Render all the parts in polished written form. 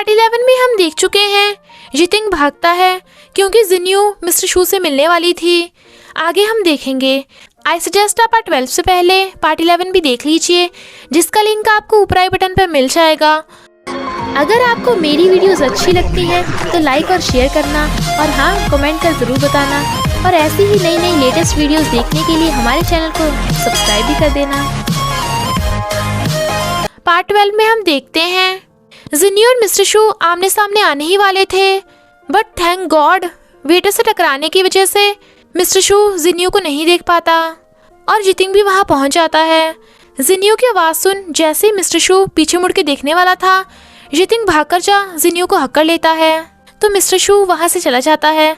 Part 11 में हम देख चुके हैं जितिंग भागता है क्योंकि जिन्यू मिस्टर शू से मिलने वाली थी। आगे हम देखेंगे। आई सजेस्ट आप पार्ट 12 से पहले पार्ट 11 भी देख लीजिए, जिसका लिंक आपको ऊपर आई बटन पर मिल जाएगा। अगर आपको मेरी वीडियोस अच्छी लगती हैं तो लाइक और शेयर करना, और हाँ, कमेंट कर ज़रूर बताना। और ऐसी ही नई नई लेटेस्ट वीडियोस देखने के लिए हमारे चैनल को सब्सक्राइब भी कर देना। पार्ट 12 में हम देखते हैं जिन्यू और मिस्टर शू आमने सामने आने ही वाले थे, बट थैंक गॉड वेटर से टकराने की वजह से मिस्टर शू जिन्यू को नहीं देख पाता और जितिंग भी वहां पहुंच जाता है। जिन्यू की आवाज़ सुन जैसे ही मिस्टर शू पीछे मुड़ के देखने वाला था, जितिंग भागकर जा जिन्यू को हक्कर लेता है तो मिस्टर शू वहां से चला जाता है।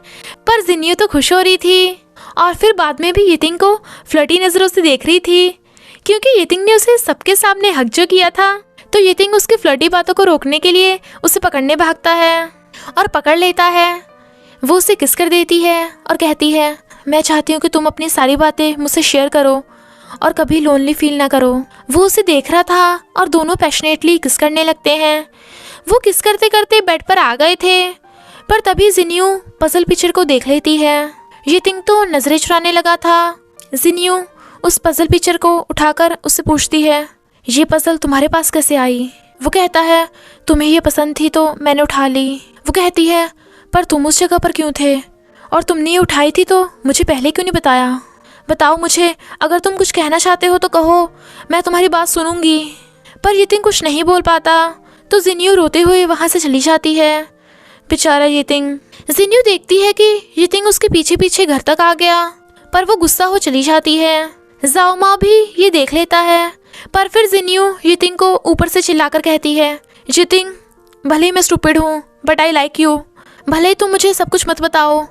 पर जिन्यू तो खुश हो रही थी और फिर बाद में भी जितिंग को फ्लर्टी नज़रों से देख रही थी, क्योंकि जितिंग ने उसे सबके सामने हक जो किया था। तो जितिंग उसकी फ्लर्टी बातों को रोकने के लिए उसे पकड़ने भागता है और पकड़ लेता है। वो उसे किस कर देती है और कहती है, मैं चाहती हूँ कि तुम अपनी सारी बातें मुझसे शेयर करो और कभी लोनली फील ना करो। वो उसे देख रहा था और दोनों पैशनेटली किस करने लगते हैं। वो किस करते करते बेड पर आ गए थे, पर तभी जिन्यू पजल पिक्चर को देख लेती है। जितिंग तो नजरें चुराने लगा था। जिन्यू उस पजल पिक्चर को उठाकर उससे पूछती है, ये पजल तुम्हारे पास कैसे आई? वो कहता है, तुम्हें ये पसंद थी तो मैंने उठा ली। वो कहती है, पर तुम उस जगह पर क्यों थे और तुमने ये उठाई थी तो मुझे पहले क्यों नहीं बताया? बताओ मुझे, अगर तुम कुछ कहना चाहते हो तो कहो, मैं तुम्हारी बात सुनूंगी। पर जितिंग कुछ नहीं बोल पाता तो जिन्यू रोते हुए वहाँ से चली जाती है। बेचारा जितिंग। जिन्यू देखती है कि जितिंग उसके पीछे पीछे घर तक आ गया, पर वो गुस्सा हो चली जाती है। जाओ माँ भी ये देख लेता है, पर फिर जिन्यू जितिंग को ऊपर से चिल्लाकर कहती है, जितिंग, भले ही मैं स्टूपिड हूँ बट आई लाइक यू। भले ही तुम मुझे सब कुछ मत बताओ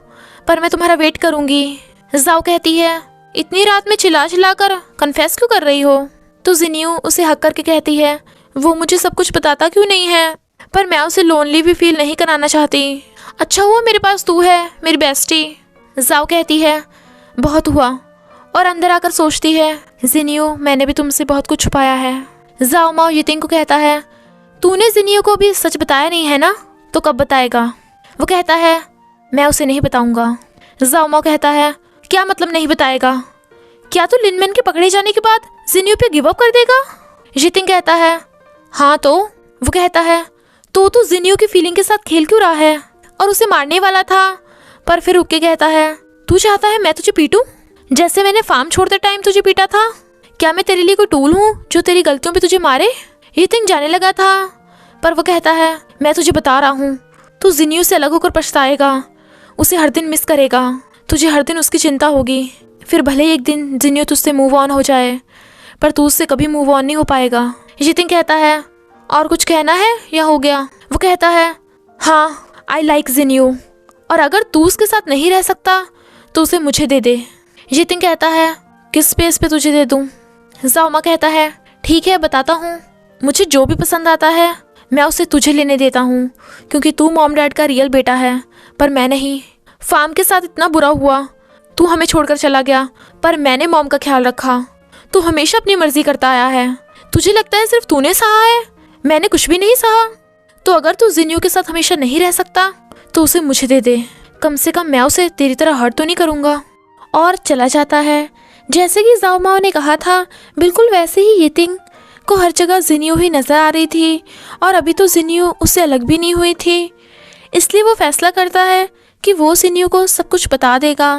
पर मैं तुम्हारा वेट करूँगी। जाओ कहती है, इतनी रात में चिल्ला चिल्ला कर कन्फेस क्यों कर रही हो? तो जिन्यू उसे हक करके कहती है, वो मुझे सब कुछ बताता क्यों नहीं है, पर मैं उसे लोनली भी फील नहीं कराना चाहती। अच्छा हुआ मेरे पास तू है, मेरी बेस्टी। जाओ कहती है, बहुत हुआ, और अंदर आकर सोचती है, जिन्यू, मैंने भी तुमसे बहुत कुछ छुपाया है। जाओ माओ जितिंग को कहता है, तूने जिन्यू को भी सच बताया नहीं है ना, तो कब बताएगा? वो कहता है, मैं उसे नहीं बताऊंगा। जाओ माओ कहता है, क्या मतलब नहीं बताएगा? क्या तू लिनमैन के पकड़े जाने के बाद जिन्यू पे गिव अप कर देगा? जितिंग कहता है, हाँ तो? वो कहता है, तो तू जिन्यू की फीलिंग के साथ खेल क्यों रहा है और उसे मारने वाला था? पर फिर रुक के कहता है, तू चाहता है मैं तुझे पीटूं जैसे मैंने फार्म छोड़ते टाइम तुझे पीटा था? क्या मैं तेरे लिए कोई टूल हूँ जो तेरी गलतियों पे तुझे मारे? जितिंग जाने लगा था, पर वो कहता है, मैं तुझे बता रहा हूँ, तू जिन्यू से अलग होकर पछताएगा, उसे हर दिन मिस करेगा, तुझे हर दिन उसकी चिंता होगी। फिर भले ही एक दिन जिन्यू तुझसे मूव ऑन हो जाए, पर तू उससे कभी मूव ऑन नहीं हो पाएगा। जितिंग कहता है, और कुछ कहना है या हो गया? वो कहता है, हाँ, आई लाइक जिन्यू, और अगर तू उसके साथ नहीं रह सकता तो उसे मुझे दे दे। जितिंग कहता है, किस स्पेस पे तुझे दे दूँ? जाओमा कहता है, ठीक है बताता हूँ, मुझे जो भी पसंद आता है मैं उसे तुझे लेने देता हूँ, क्योंकि तू मॉम डैड का रियल बेटा है, पर मैं नहीं। फार्म के साथ इतना बुरा हुआ, तू हमें छोड़कर चला गया, पर मैंने मॉम का ख्याल रखा। तू हमेशा अपनी मर्जी करता आया है, तुझे लगता है सिर्फ तूने सहा है, मैंने कुछ भी नहीं सहा। तो अगर तू जिन्यू के साथ हमेशा नहीं रह सकता तो उसे मुझे दे दे, कम से कम मैं उसे तेरी तरह हर्ट तो नहीं करूँगा। और चला जाता है। जैसे कि जाओ माओ ने कहा था, बिल्कुल वैसे ही जितिंग को हर जगह जिन्यू ही नज़र आ रही थी, और अभी तो जिन्यू उससे अलग भी नहीं हुई थी। इसलिए वो फैसला करता है कि वो जिन्यू को सब कुछ बता देगा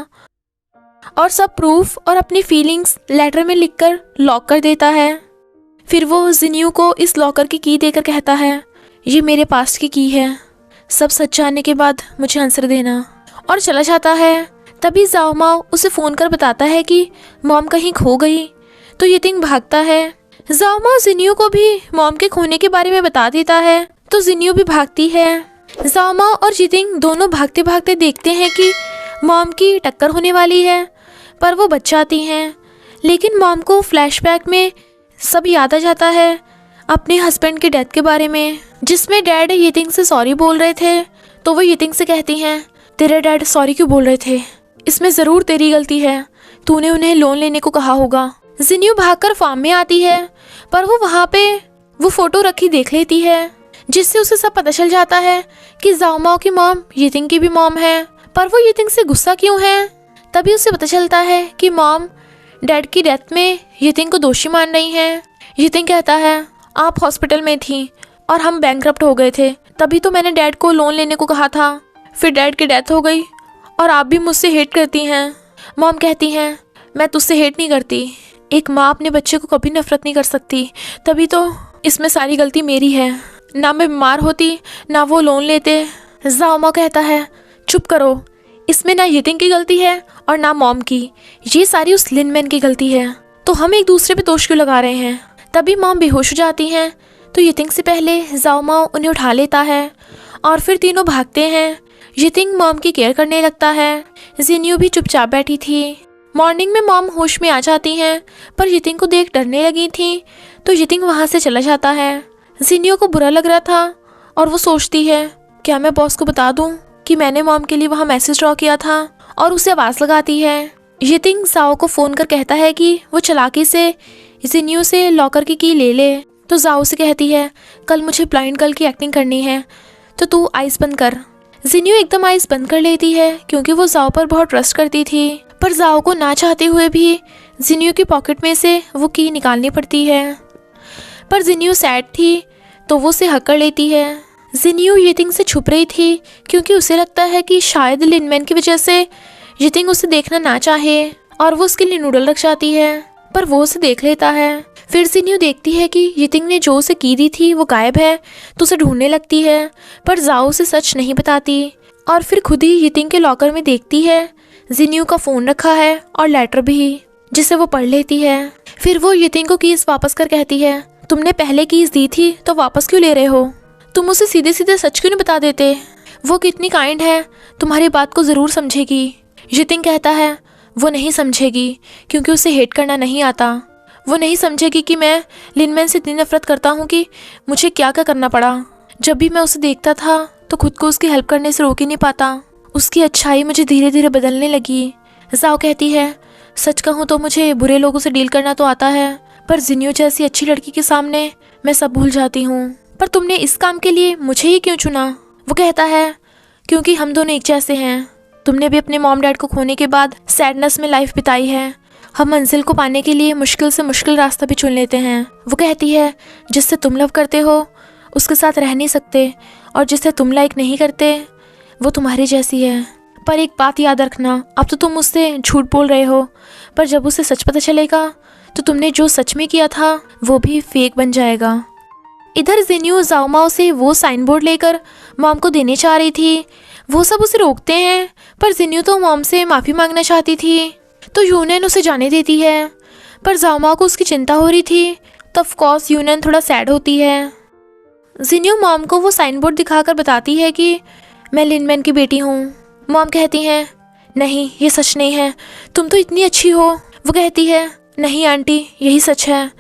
और सब प्रूफ और अपनी फीलिंग्स लेटर में लिखकर लॉक कर देता है। फिर वो जिन्यू को इस लॉकर की की देकर कहता है, ये मेरे पास्ट की की है, सब सच जानने के बाद मुझे आंसर देना, और चला जाता है। तभी जाओ माओ उसे फ़ोन कर बताता है कि मॉम कहीं खो गई, तो जितिंग भागता है। जाओ माओ जिन्यू को भी मॉम के खोने के बारे में बता देता है, तो जिन्यू भी भागती है। जाओ माओ और जितिंग दोनों भागते भागते देखते हैं कि मॉम की टक्कर होने वाली है, पर वो बच जाती हैं। लेकिन मॉम को फ्लैशबैक में सब याद आ जाता है अपने हस्बैंड के डेथ के बारे में, जिसमें डैड जितिंग से सॉरी बोल रहे थे। तो वो जितिंग से कहती हैं, तेरे डैड सॉरी क्यों बोल रहे थे? इसमें ज़रूर तेरी गलती है, तूने उन्हें लोन लेने को कहा होगा। जिन्यू भागकर फार्म में आती है, पर वो वहाँ पे वो फ़ोटो रखी देख लेती है जिससे उसे सब पता चल जाता है कि जाओमाओ की मॉम यितिंग की भी मॉम है। पर वो यितिंग से गुस्सा क्यों है? तभी उसे पता चलता है कि मॉम डैड की डेथ में यितिंग को दोषी मान रही हैं। यितिंग कहता है, आप हॉस्पिटल में थी और हम बैंकरप्ट हो गए थे, तभी तो मैंने डैड को लोन लेने को कहा था। फिर डैड की डेथ हो गई और आप भी मुझसे हेट करती हैं। मॉम कहती हैं, मैं तुझसे हेट नहीं करती। एक माँ अपने बच्चे को कभी नफरत नहीं कर सकती, तभी तो इसमें सारी गलती मेरी है। ना मैं बीमार होती, ना वो लोन लेते। जाओमाओ कहता है, चुप करो, इसमें ना यितिंग की गलती है और ना मॉम की, ये सारी उस लिनमैन की गलती है। तो हम एक दूसरे पे दोष क्यों लगा रहे हैं? तभी मॉम बेहोश हो जाती हैं, तो यितिंग से पहले जाओमाओ उन्हें उठा लेता है और फिर तीनों भागते हैं। यितिंग मॉम की केयर करने लगता है। जिन्यू भी चुपचाप बैठी थी। मॉर्निंग में मॉम होश में आ जाती हैं, पर यितिंग को देख डरने लगी थी, तो यितिंग वहाँ से चला जाता है। जिन्यू को बुरा लग रहा था और वो सोचती है, क्या मैं बॉस को बता दूं कि मैंने मॉम के लिए वहाँ मैसेज ड्रॉ किया था? और उसे आवाज़ लगाती है। यितिंग जाओ को फ़ोन कर कहता है कि वो चालाकी से जिन्यू से लॉकर की ले ले। तो जाओ से कहती है, कल मुझे ब्लाइंड गर्ल की एक्टिंग करनी है, तो तू आइज़ बंद कर। जिन्यू एकदम आइज़ बंद कर लेती है क्योंकि वो जाओ पर बहुत ट्रस्ट करती थी। पर जाओ को ना चाहते हुए भी जिन्यू की पॉकेट में से वो की निकालनी पड़ती है। पर जिन्यू सैड थी तो वो उसे हक कर लेती है। जिन्यू यितिंग से छुप रही थी क्योंकि उसे लगता है कि शायद लिनमैन की वजह से यितिंग उसे देखना ना चाहे और वो उसके लिए नूडल रख जाती है, पर वो उसे देख लेता है। फिर जिन्यू देखती है कि यितिंग ने जो उसे की दी थी वो गायब है, तो उसे ढूंढने लगती है, पर जाओ उसे सच नहीं बताती और फिर खुद ही यितिंग के लॉकर में देखती है जिन्यू का फ़ोन रखा है और लेटर भी, जिसे वो पढ़ लेती है। फिर वो यितिंग को कीज़ वापस कर कहती है, तुमने पहले कीज़ दी थी तो वापस क्यों ले रहे हो? तुम उसे सीधे सीधे सच क्यों नहीं बता देते? वो कितनी काइंड है, तुम्हारी बात को ज़रूर समझेगी। यितिंग कहता है, वो नहीं समझेगी क्योंकि उसे हेट करना नहीं आता। वो नहीं समझेगी कि मैं लिनमैन से इतनी नफरत करता हूँ कि मुझे क्या क्या करना पड़ा। जब भी मैं उसे देखता था तो खुद को उसकी हेल्प करने से रोक ही नहीं पाता। उसकी अच्छाई मुझे धीरे धीरे बदलने लगी। जाओ कहती है, सच कहूँ तो मुझे बुरे लोगों से डील करना तो आता है, पर जिन्यू जैसी अच्छी लड़की के सामने मैं सब भूल जाती हूँ। पर तुमने इस काम के लिए मुझे ही क्यों चुना? वो कहता है, क्योंकि हम दोनों एक जैसे हैं। तुमने भी अपने मॉम डैड को खोने के बाद सैडनेस में लाइफ बिताई है। हम मंजिल को पाने के लिए मुश्किल से मुश्किल रास्ता भी चुन लेते हैं। वो कहती है, जिससे तुम लव करते हो उसके साथ रह नहीं सकते, और जिससे तुम लाइक नहीं करते वो तुम्हारी जैसी है। पर एक बात याद रखना, अब तो तुम उससे झूठ बोल रहे हो, पर जब उसे सच पता चलेगा तो तुमने जो सच में किया था वो भी फेक बन जाएगा। इधर जिन्यू जाओमाओ से वो साइन बोर्ड लेकर मॉम को देने चाह रही थी। वो सब उसे रोकते हैं, पर जिन्यू तो मॉम से माफ़ी मांगना चाहती थी, तो यूनियन उसे जाने देती है। पर जाओमाओ को उसकी चिंता हो रही थी, तो ऑफ कोर्स यूनियन थोड़ा सैड होती है। जिन्यू मॉम को वो साइन बोर्ड दिखाकर बताती है कि मैं लिनमैन की बेटी हूँ। मॉम कहती हैं, नहीं ये सच नहीं है, तुम तो इतनी अच्छी हो। वो कहती है, नहीं आंटी यही सच है,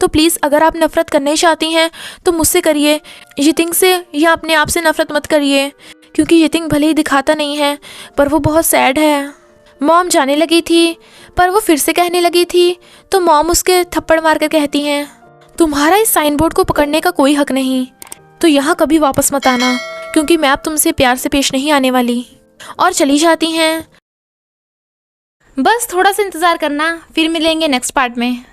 तो प्लीज़ अगर आप नफ़रत करना ही चाहती हैं तो मुझसे करिए, यितिंग से या अपने आप से नफ़रत मत करिए, क्योंकि यितिंग भले ही दिखाता नहीं है पर वो बहुत सैड है। मॉम जाने लगी थी, पर वो फिर से कहने लगी थी, तो मॉम उसके थप्पड़ मार कर कहती हैं, तुम्हारा इस साइन बोर्ड को पकड़ने का कोई हक नहीं, तो यहाँ कभी वापस मत आना, क्योंकि मैं अब तुमसे प्यार से पेश नहीं आने वाली। और चली जाती हैं। बस थोड़ा सा इंतज़ार करना, फिर मिलेंगे नेक्स्ट पार्ट में।